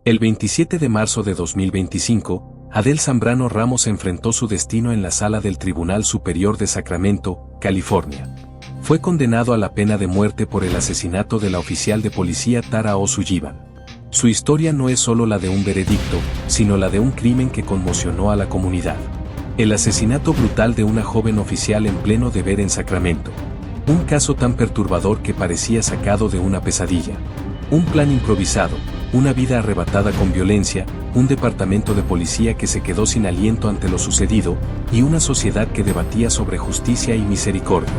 El 27 de marzo de 2025, Adel Zambrano Ramos enfrentó su destino en la sala del Tribunal Superior de Sacramento, California. Fue condenado a la pena de muerte por el asesinato de la oficial de policía Tara O'Sullivan. Su historia no es solo la de un veredicto, sino la de un crimen que conmocionó a la comunidad. El asesinato brutal de una joven oficial en pleno deber en Sacramento. Un caso tan perturbador que parecía sacado de una pesadilla. Un plan improvisado, una vida arrebatada con violencia, un departamento de policía que se quedó sin aliento ante lo sucedido, y una sociedad que debatía sobre justicia y misericordia.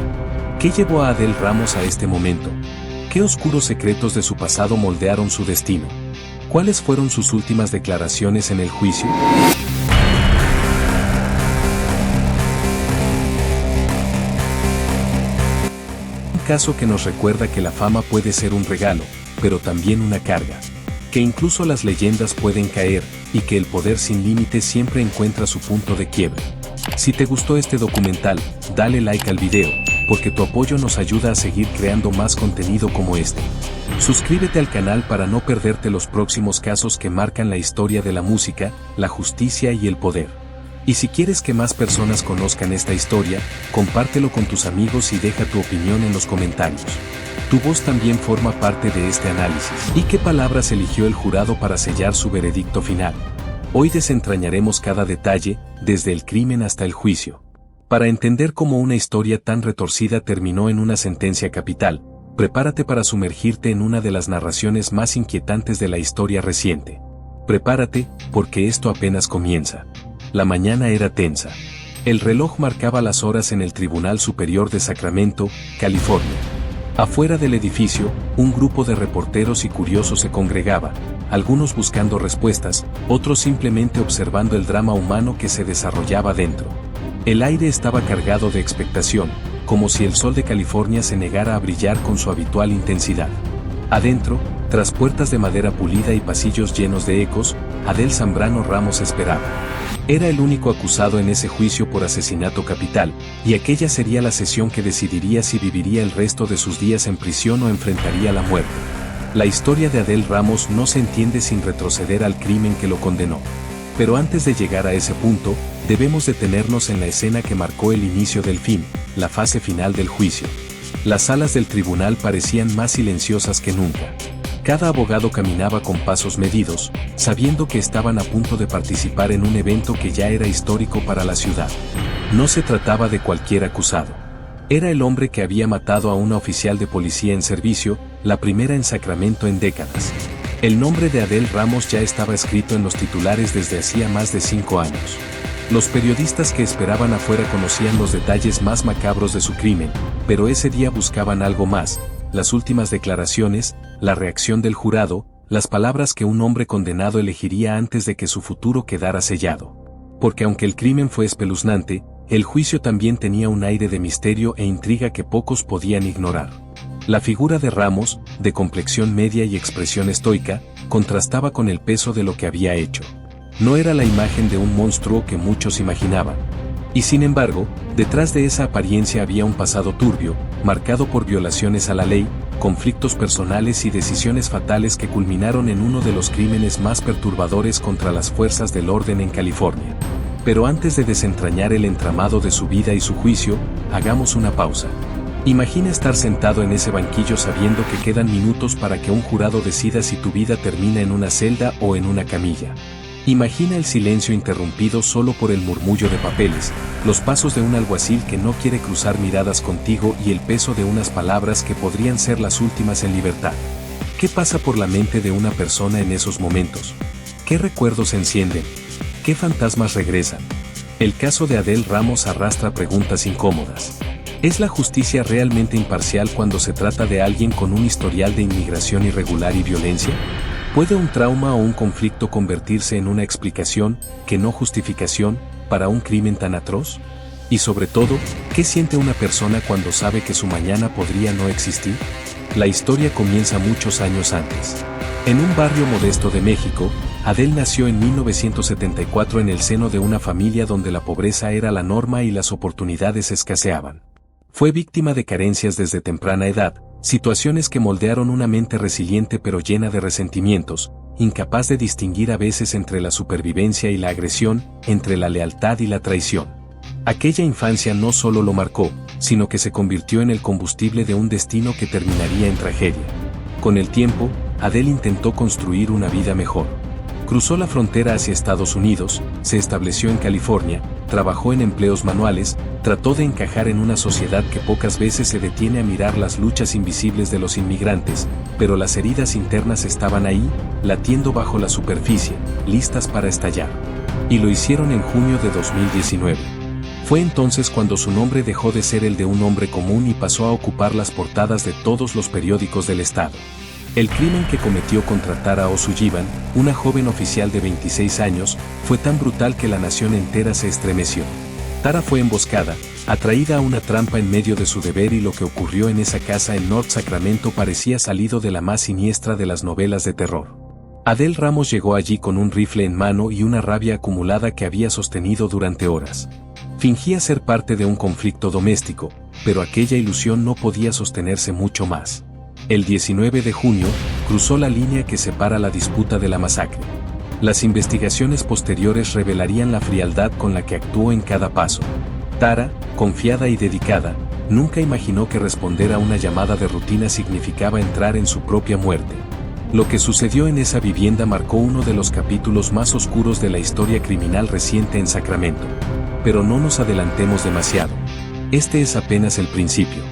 ¿Qué llevó a Adel Ramos a este momento? ¿Qué oscuros secretos de su pasado moldearon su destino? ¿Cuáles fueron sus últimas declaraciones en el juicio? Un caso que nos recuerda que la fama puede ser un regalo, pero también una carga. Que incluso las leyendas pueden caer, y que el poder sin límites siempre encuentra su punto de quiebre. Si te gustó este documental, dale like al video, porque tu apoyo nos ayuda a seguir creando más contenido como este. Suscríbete al canal para no perderte los próximos casos que marcan la historia de la música, la justicia y el poder. Y si quieres que más personas conozcan esta historia, compártelo con tus amigos y deja tu opinión en los comentarios. Tu voz también forma parte de este análisis. ¿Y qué palabras eligió el jurado para sellar su veredicto final? Hoy desentrañaremos cada detalle, desde el crimen hasta el juicio. Para entender cómo una historia tan retorcida terminó en una sentencia capital, prepárate para sumergirte en una de las narraciones más inquietantes de la historia reciente. Prepárate, porque esto apenas comienza. La mañana era tensa. El reloj marcaba las horas en el Tribunal Superior de Sacramento, California. Afuera del edificio, un grupo de reporteros y curiosos se congregaba, algunos buscando respuestas, otros simplemente observando el drama humano que se desarrollaba dentro. El aire estaba cargado de expectación, como si el sol de California se negara a brillar con su habitual intensidad. Adentro, tras puertas de madera pulida y pasillos llenos de ecos, Adel Zambrano Ramos esperaba. Era el único acusado en ese juicio por asesinato capital, y aquella sería la sesión que decidiría si viviría el resto de sus días en prisión o enfrentaría la muerte. La historia de Adel Ramos no se entiende sin retroceder al crimen que lo condenó. Pero antes de llegar a ese punto, debemos detenernos en la escena que marcó el inicio del fin, la fase final del juicio. Las salas del tribunal parecían más silenciosas que nunca. Cada abogado caminaba con pasos medidos, sabiendo que estaban a punto de participar en un evento que ya era histórico para la ciudad. No se trataba de cualquier acusado. Era el hombre que había matado a una oficial de policía en servicio, la primera en Sacramento en décadas. El nombre de Adel Ramos ya estaba escrito en los titulares desde hacía más de 5 años. Los periodistas que esperaban afuera conocían los detalles más macabros de su crimen, pero ese día buscaban algo más: las últimas declaraciones, la reacción del jurado, las palabras que un hombre condenado elegiría antes de que su futuro quedara sellado. Porque aunque el crimen fue espeluznante, el juicio también tenía un aire de misterio e intriga que pocos podían ignorar. La figura de Ramos, de complexión media y expresión estoica, contrastaba con el peso de lo que había hecho. No era la imagen de un monstruo que muchos imaginaban. Y sin embargo, detrás de esa apariencia había un pasado turbio, marcado por violaciones a la ley, conflictos personales y decisiones fatales que culminaron en uno de los crímenes más perturbadores contra las fuerzas del orden en California. Pero antes de desentrañar el entramado de su vida y su juicio, hagamos una pausa. Imagina estar sentado en ese banquillo sabiendo que quedan minutos para que un jurado decida si tu vida termina en una celda o en una camilla. Imagina el silencio interrumpido solo por el murmullo de papeles, los pasos de un alguacil que no quiere cruzar miradas contigo y el peso de unas palabras que podrían ser las últimas en libertad. ¿Qué pasa por la mente de una persona en esos momentos? ¿Qué recuerdos se encienden? ¿Qué fantasmas regresan? El caso de Adel Ramos arrastra preguntas incómodas. ¿Es la justicia realmente imparcial cuando se trata de alguien con un historial de inmigración irregular y violencia? ¿Puede un trauma o un conflicto convertirse en una explicación, que no justificación, para un crimen tan atroz? Y sobre todo, ¿qué siente una persona cuando sabe que su mañana podría no existir? La historia comienza muchos años antes. En un barrio modesto de México, Adel nació en 1974 en el seno de una familia donde la pobreza era la norma y las oportunidades escaseaban. Fue víctima de carencias desde temprana edad, Situaciones que moldearon una mente resiliente pero llena de resentimientos, incapaz de distinguir a veces entre la supervivencia y la agresión, entre la lealtad y la traición. Aquella infancia no solo lo marcó, sino que se convirtió en el combustible de un destino que terminaría en tragedia. Con el tiempo, Adele intentó construir una vida mejor. Cruzó la frontera hacia Estados Unidos, se estableció en California, trabajó en empleos manuales, trató de encajar en una sociedad que pocas veces se detiene a mirar las luchas invisibles de los inmigrantes, pero las heridas internas estaban ahí, latiendo bajo la superficie, listas para estallar. Y lo hicieron en junio de 2019. Fue entonces cuando su nombre dejó de ser el de un hombre común y pasó a ocupar las portadas de todos los periódicos del estado. El crimen que cometió contra Tara O'Sullivan, una joven oficial de 26 años, fue tan brutal que la nación entera se estremeció. Tara fue emboscada, atraída a una trampa en medio de su deber, y lo que ocurrió en esa casa en North Sacramento parecía salido de la más siniestra de las novelas de terror. Adele Ramos llegó allí con un rifle en mano y una rabia acumulada que había sostenido durante horas. Fingía ser parte de un conflicto doméstico, pero aquella ilusión no podía sostenerse mucho más. El 19 de junio, cruzó la línea que separa la disputa de la masacre. Las investigaciones posteriores revelarían la frialdad con la que actuó en cada paso. Tara, confiada y dedicada, nunca imaginó que responder a una llamada de rutina significaba entrar en su propia muerte. Lo que sucedió en esa vivienda marcó uno de los capítulos más oscuros de la historia criminal reciente en Sacramento. Pero no nos adelantemos demasiado. Este es apenas el principio.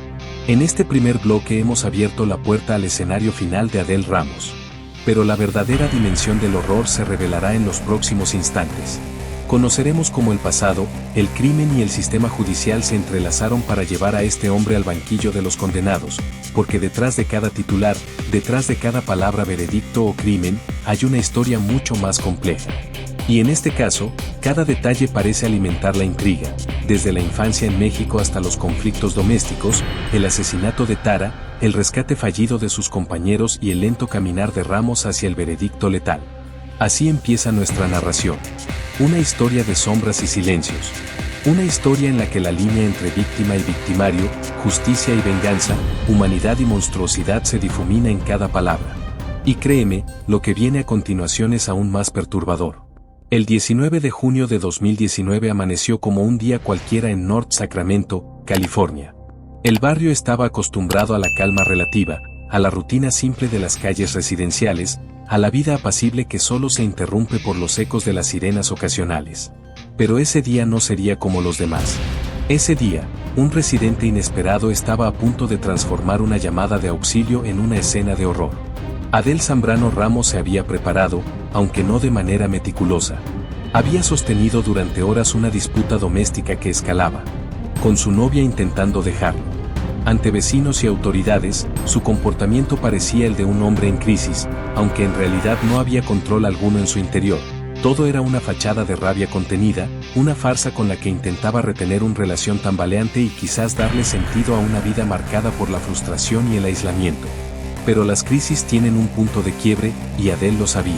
En este primer bloque hemos abierto la puerta al escenario final de Adele Ramos. Pero la verdadera dimensión del horror se revelará en los próximos instantes. Conoceremos cómo el pasado, el crimen y el sistema judicial se entrelazaron para llevar a este hombre al banquillo de los condenados, porque detrás de cada titular, detrás de cada palabra veredicto o crimen, hay una historia mucho más compleja. Y en este caso, cada detalle parece alimentar la intriga, desde la infancia en México hasta los conflictos domésticos, el asesinato de Tara, el rescate fallido de sus compañeros y el lento caminar de Ramos hacia el veredicto letal. Así empieza nuestra narración. Una historia de sombras y silencios. Una historia en la que la línea entre víctima y victimario, justicia y venganza, humanidad y monstruosidad se difumina en cada palabra. Y créeme, lo que viene a continuación es aún más perturbador. El 19 de junio de 2019 amaneció como un día cualquiera en North Sacramento, California. El barrio estaba acostumbrado a la calma relativa, a la rutina simple de las calles residenciales, a la vida apacible que solo se interrumpe por los ecos de las sirenas ocasionales. Pero ese día no sería como los demás. Ese día, un residente inesperado estaba a punto de transformar una llamada de auxilio en una escena de horror. Adele Zambrano Ramos se había preparado, aunque no de manera meticulosa. Había sostenido durante horas una disputa doméstica que escalaba, con su novia intentando dejarlo. Ante vecinos y autoridades, su comportamiento parecía el de un hombre en crisis, aunque en realidad no había control alguno en su interior. Todo era una fachada de rabia contenida, una farsa con la que intentaba retener una relación tambaleante y quizás darle sentido a una vida marcada por la frustración y el aislamiento. Pero las crisis tienen un punto de quiebre, y Adele lo sabía.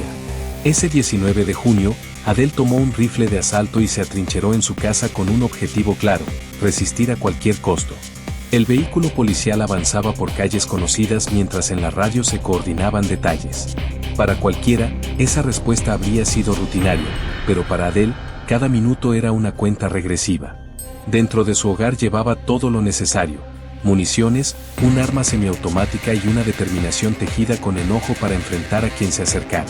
Ese 19 de junio, Adele tomó un rifle de asalto y se atrincheró en su casa con un objetivo claro: resistir a cualquier costo. El vehículo policial avanzaba por calles conocidas mientras en la radio se coordinaban detalles. Para cualquiera, esa respuesta habría sido rutinaria, pero para Adele, cada minuto era una cuenta regresiva. Dentro de su hogar llevaba todo lo necesario: municiones, un arma semiautomática y una determinación tejida con enojo para enfrentar a quien se acercara.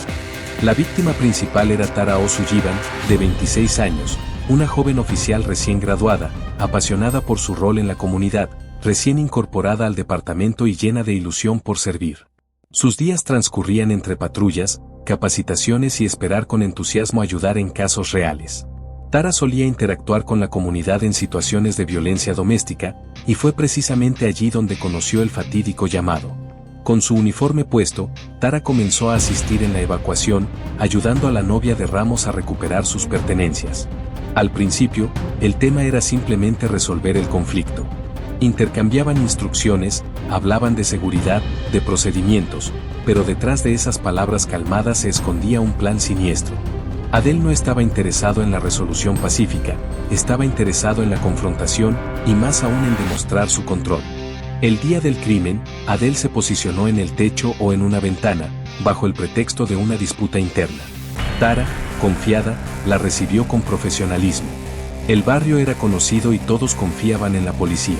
La víctima principal era Tara O'Sullivan, de 26 años, una joven oficial recién graduada, apasionada por su rol en la comunidad, recién incorporada al departamento y llena de ilusión por servir. Sus días transcurrían entre patrullas, capacitaciones y esperar con entusiasmo ayudar en casos reales. Tara solía interactuar con la comunidad en situaciones de violencia doméstica, y fue precisamente allí donde conoció el fatídico llamado. Con su uniforme puesto, Tara comenzó a asistir en la evacuación, ayudando a la novia de Ramos a recuperar sus pertenencias. Al principio, el tema era simplemente resolver el conflicto. Intercambiaban instrucciones, hablaban de seguridad, de procedimientos, pero detrás de esas palabras calmadas se escondía un plan siniestro. Adele no estaba interesado en la resolución pacífica, estaba interesado en la confrontación, y más aún en demostrar su control. El día del crimen, Adele se posicionó en el techo o en una ventana, bajo el pretexto de una disputa interna. Tara, confiada, la recibió con profesionalismo. El barrio era conocido y todos confiaban en la policía.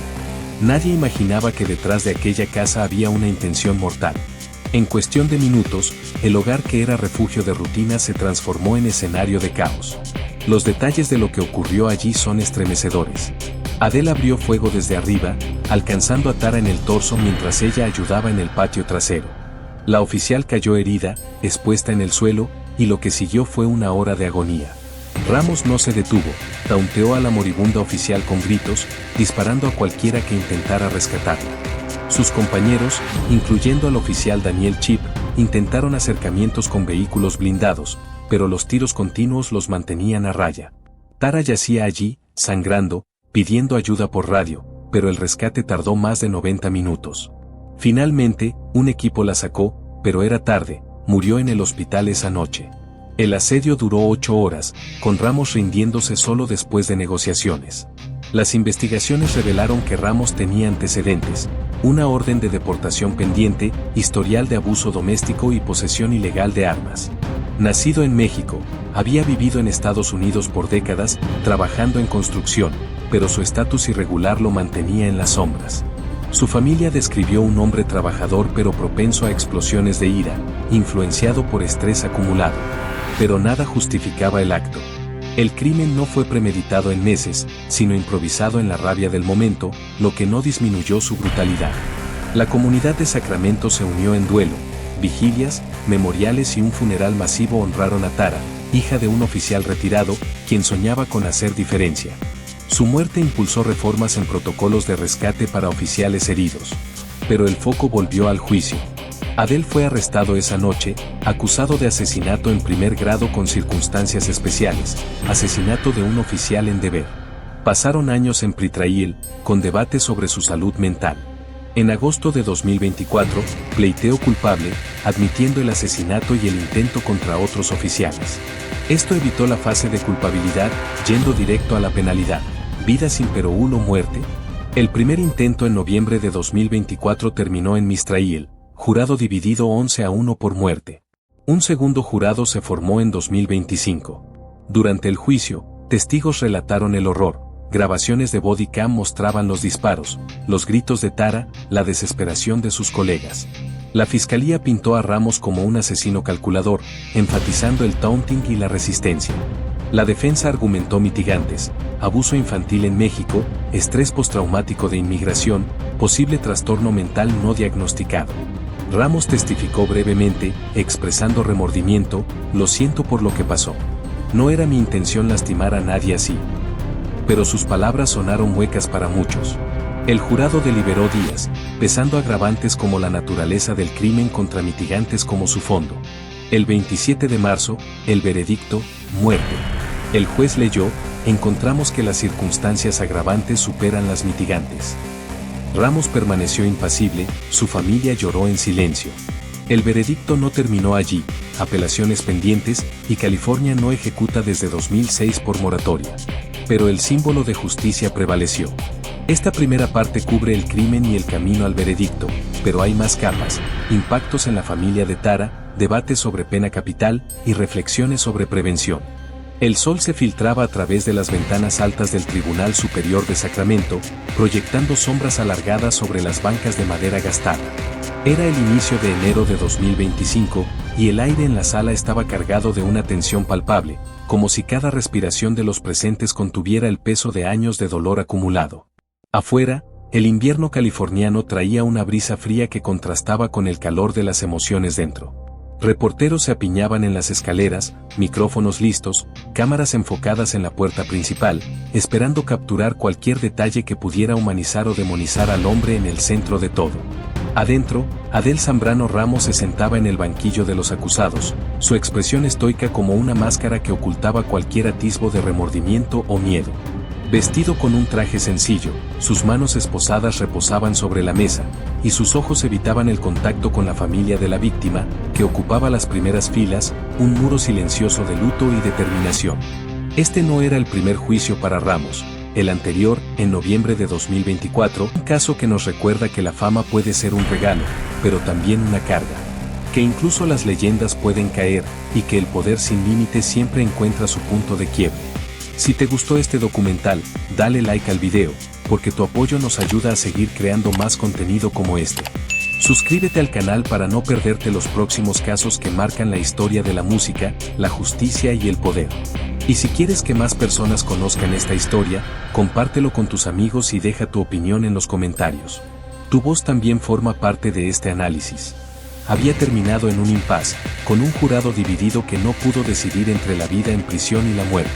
Nadie imaginaba que detrás de aquella casa había una intención mortal. En cuestión de minutos, el hogar que era refugio de rutina se transformó en escenario de caos. Los detalles de lo que ocurrió allí son estremecedores. Adele abrió fuego desde arriba, alcanzando a Tara en el torso mientras ella ayudaba en el patio trasero. La oficial cayó herida, expuesta en el suelo, y lo que siguió fue una hora de agonía. Ramos no se detuvo, taunteó a la moribunda oficial con gritos, disparando a cualquiera que intentara rescatarla. Sus compañeros, incluyendo al oficial Daniel Chip, intentaron acercamientos con vehículos blindados, pero los tiros continuos los mantenían a raya. Tara yacía allí, sangrando, pidiendo ayuda por radio, pero el rescate tardó más de 90 minutos. Finalmente, un equipo la sacó, pero era tarde, murió en el hospital esa noche. El asedio duró 8 horas, con Ramos rindiéndose solo después de negociaciones. Las investigaciones revelaron que Ramos tenía antecedentes, una orden de deportación pendiente, historial de abuso doméstico y posesión ilegal de armas. Nacido en México, había vivido en Estados Unidos por décadas, trabajando en construcción, pero su estatus irregular lo mantenía en las sombras. Su familia describió un hombre trabajador pero propenso a explosiones de ira, influenciado por estrés acumulado. Pero nada justificaba el acto. El crimen no fue premeditado en meses, sino improvisado en la rabia del momento, lo que no disminuyó su brutalidad. La comunidad de Sacramento se unió en duelo. Vigilias, memoriales y un funeral masivo honraron a Tara, hija de un oficial retirado, quien soñaba con hacer diferencia. Su muerte impulsó reformas en protocolos de rescate para oficiales heridos. Pero el foco volvió al juicio. Adele fue arrestado esa noche, acusado de asesinato en primer grado con circunstancias especiales, asesinato de un oficial en deber. Pasaron años en pretrial, con debates sobre su salud mental. En agosto de 2024, pleiteó culpable, admitiendo el asesinato y el intento contra otros oficiales. Esto evitó la fase de culpabilidad, yendo directo a la penalidad, vida sin perdono o muerte. El primer intento en noviembre de 2024 terminó en mistrial, jurado dividido 11-1 por muerte. Un segundo jurado se formó en 2025. Durante el juicio, testigos relataron el horror. Grabaciones de body cam mostraban los disparos, los gritos de Tara, la desesperación de sus colegas. La fiscalía pintó a Ramos como un asesino calculador, enfatizando el taunting y la resistencia. La defensa argumentó mitigantes: abuso infantil en México, estrés postraumático de inmigración, posible trastorno mental no diagnosticado. Ramos testificó brevemente, expresando remordimiento: lo siento por lo que pasó. No era mi intención lastimar a nadie así. Pero sus palabras sonaron huecas para muchos. El jurado deliberó días, pesando agravantes como la naturaleza del crimen contra mitigantes como su fondo. El 27 de marzo, el veredicto: muerte. El juez leyó: encontramos que las circunstancias agravantes superan las mitigantes. Ramos permaneció impasible, su familia lloró en silencio. El veredicto no terminó allí, apelaciones pendientes, y California no ejecuta desde 2006 por moratoria. Pero el símbolo de justicia prevaleció. Esta primera parte cubre el crimen y el camino al veredicto, pero hay más capas: impactos en la familia de Tara, debates sobre pena capital y reflexiones sobre prevención. El sol se filtraba a través de las ventanas altas del Tribunal Superior de Sacramento, proyectando sombras alargadas sobre las bancas de madera gastada. Era el inicio de enero de 2025, y el aire en la sala estaba cargado de una tensión palpable, como si cada respiración de los presentes contuviera el peso de años de dolor acumulado. Afuera, el invierno californiano traía una brisa fría que contrastaba con el calor de las emociones dentro. Reporteros se apiñaban en las escaleras, micrófonos listos, cámaras enfocadas en la puerta principal, esperando capturar cualquier detalle que pudiera humanizar o demonizar al hombre en el centro de todo. Adentro, Adele Zambrano Ramos se sentaba en el banquillo de los acusados, su expresión estoica como una máscara que ocultaba cualquier atisbo de remordimiento o miedo. Vestido con un traje sencillo, sus manos esposadas reposaban sobre la mesa, y sus ojos evitaban el contacto con la familia de la víctima, que ocupaba las primeras filas, un muro silencioso de luto y determinación. Este no era el primer juicio para Ramos, el anterior, en noviembre de 2024, un caso que nos recuerda que la fama puede ser un regalo, pero también una carga. Que incluso las leyendas pueden caer, y que el poder sin límites siempre encuentra su punto de quiebre. Si te gustó este documental, dale like al video, porque tu apoyo nos ayuda a seguir creando más contenido como este. Suscríbete al canal para no perderte los próximos casos que marcan la historia de la música, la justicia y el poder. Y si quieres que más personas conozcan esta historia, compártelo con tus amigos y deja tu opinión en los comentarios. Tu voz también forma parte de este análisis. Había terminado en un impasse, con un jurado dividido que no pudo decidir entre la vida en prisión y la muerte.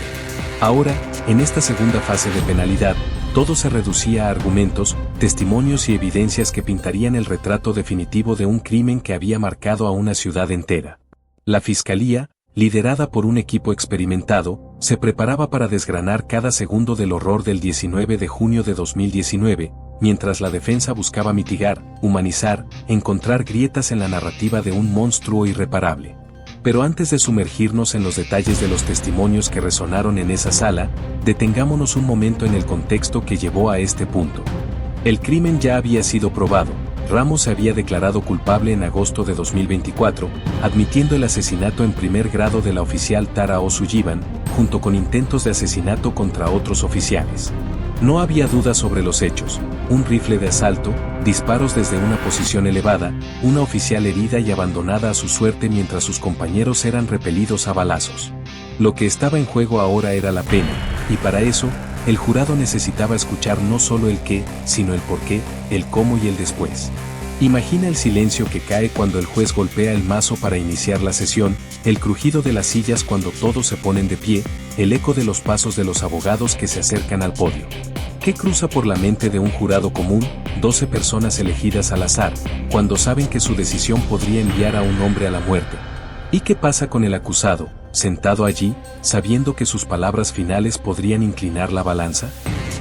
Ahora, en esta segunda fase de penalidad, todo se reducía a argumentos, testimonios y evidencias que pintarían el retrato definitivo de un crimen que había marcado a una ciudad entera. La fiscalía, liderada por un equipo experimentado, se preparaba para desgranar cada segundo del horror del 19 de junio de 2019, mientras la defensa buscaba mitigar, humanizar, encontrar grietas en la narrativa de un monstruo irreparable. Pero antes de sumergirnos en los detalles de los testimonios que resonaron en esa sala, detengámonos un momento en el contexto que llevó a este punto. El crimen ya había sido probado. Ramos se había declarado culpable en agosto de 2024, admitiendo el asesinato en primer grado de la oficial Tara O'Sullivan, junto con intentos de asesinato contra otros oficiales. No había duda sobre los hechos: un rifle de asalto, disparos desde una posición elevada, una oficial herida y abandonada a su suerte mientras sus compañeros eran repelidos a balazos. Lo que estaba en juego ahora era la pena, y para eso, el jurado necesitaba escuchar no solo el qué, sino el por qué, el cómo y el después. Imagina el silencio que cae cuando el juez golpea el mazo para iniciar la sesión, el crujido de las sillas cuando todos se ponen de pie, el eco de los pasos de los abogados que se acercan al podio. ¿Qué cruza por la mente de un jurado común, 12 personas elegidas al azar, cuando saben que su decisión podría enviar a un hombre a la muerte? ¿Y qué pasa con el acusado, sentado allí, sabiendo que sus palabras finales podrían inclinar la balanza?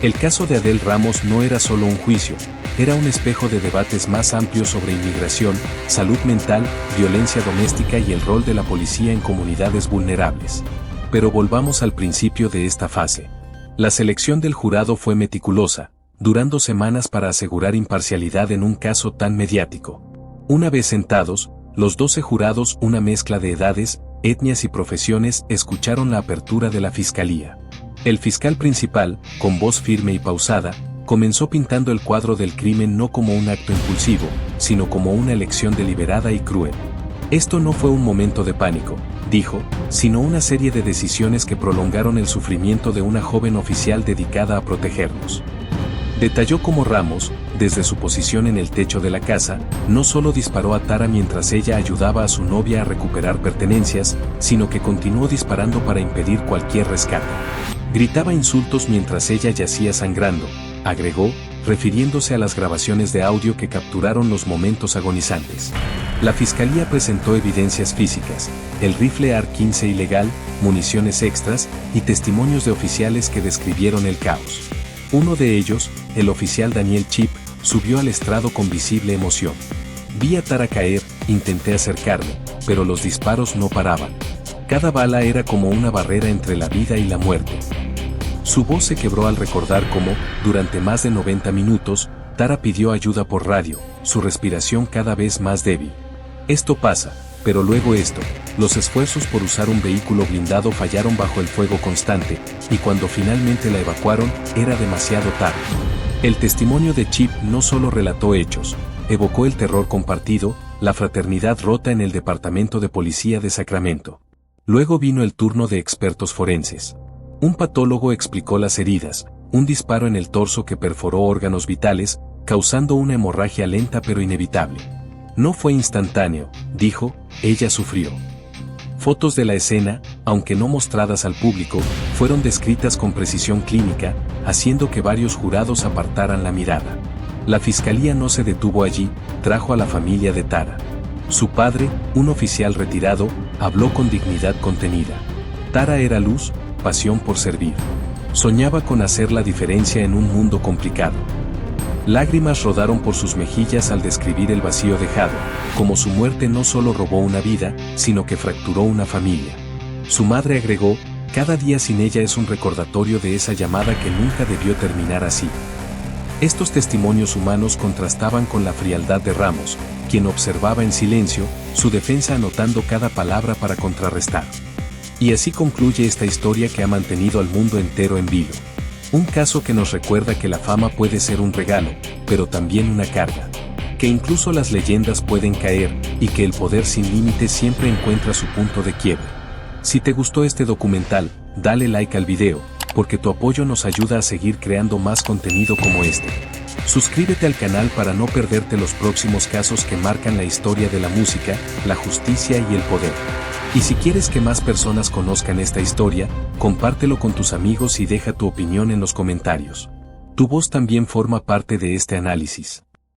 El caso de Adel Ramos no era solo un juicio, era un espejo de debates más amplios sobre inmigración, salud mental, violencia doméstica y el rol de la policía en comunidades vulnerables. Pero volvamos al principio de esta fase. La selección del jurado fue meticulosa, durando semanas para asegurar imparcialidad en un caso tan mediático. Una vez sentados, los 12 jurados, una mezcla de edades, etnias y profesiones, escucharon la apertura de la fiscalía. El fiscal principal, con voz firme y pausada, comenzó pintando el cuadro del crimen no como un acto impulsivo, sino como una elección deliberada y cruel. Esto no fue un momento de pánico, dijo, sino una serie de decisiones que prolongaron el sufrimiento de una joven oficial dedicada a protegernos. Detalló cómo Ramos, desde su posición en el techo de la casa, no solo disparó a Tara mientras ella ayudaba a su novia a recuperar pertenencias, sino que continuó disparando para impedir cualquier rescate. Gritaba insultos mientras ella yacía sangrando, agregó, refiriéndose a las grabaciones de audio que capturaron los momentos agonizantes. La fiscalía presentó evidencias físicas, el rifle AR-15 ilegal, municiones extras y testimonios de oficiales que describieron el caos. Uno de ellos, el oficial Daniel Chip, subió al estrado con visible emoción. Vi a Tara caer, intenté acercarme, pero los disparos no paraban. Cada bala era como una barrera entre la vida y la muerte. Su voz se quebró al recordar cómo, durante más de 90 minutos, Tara pidió ayuda por radio, su respiración cada vez más débil. Esto pasa, pero luego esto, los esfuerzos por usar un vehículo blindado fallaron bajo el fuego constante, y cuando finalmente la evacuaron, era demasiado tarde. El testimonio de Chip no solo relató hechos, evocó el terror compartido, la fraternidad rota en el Departamento de Policía de Sacramento. Luego vino el turno de expertos forenses. Un patólogo explicó las heridas, un disparo en el torso que perforó órganos vitales, causando una hemorragia lenta pero inevitable. No fue instantáneo, dijo, ella sufrió. Fotos de la escena, aunque no mostradas al público, fueron descritas con precisión clínica, haciendo que varios jurados apartaran la mirada. La fiscalía no se detuvo allí, trajo a la familia de Tara. Su padre, un oficial retirado, habló con dignidad contenida. Tara era luz, pasión por servir. Soñaba con hacer la diferencia en un mundo complicado. Lágrimas rodaron por sus mejillas al describir el vacío dejado, como su muerte no solo robó una vida, sino que fracturó una familia. Su madre agregó, Cada día sin ella es un recordatorio de esa llamada que nunca debió terminar así. Estos testimonios humanos contrastaban con la frialdad de Ramos, quien observaba en silencio, su defensa anotando cada palabra para contrarrestar. Y así concluye esta historia que ha mantenido al mundo entero en vilo. Un caso que nos recuerda que la fama puede ser un regalo, pero también una carga. Que incluso las leyendas pueden caer, y que el poder sin límites siempre encuentra su punto de quiebre. Si te gustó este documental, dale like al video, porque tu apoyo nos ayuda a seguir creando más contenido como este. Suscríbete al canal para no perderte los próximos casos que marcan la historia de la música, la justicia y el poder. Y si quieres que más personas conozcan esta historia, compártelo con tus amigos y deja tu opinión en los comentarios. Tu voz también forma parte de este análisis.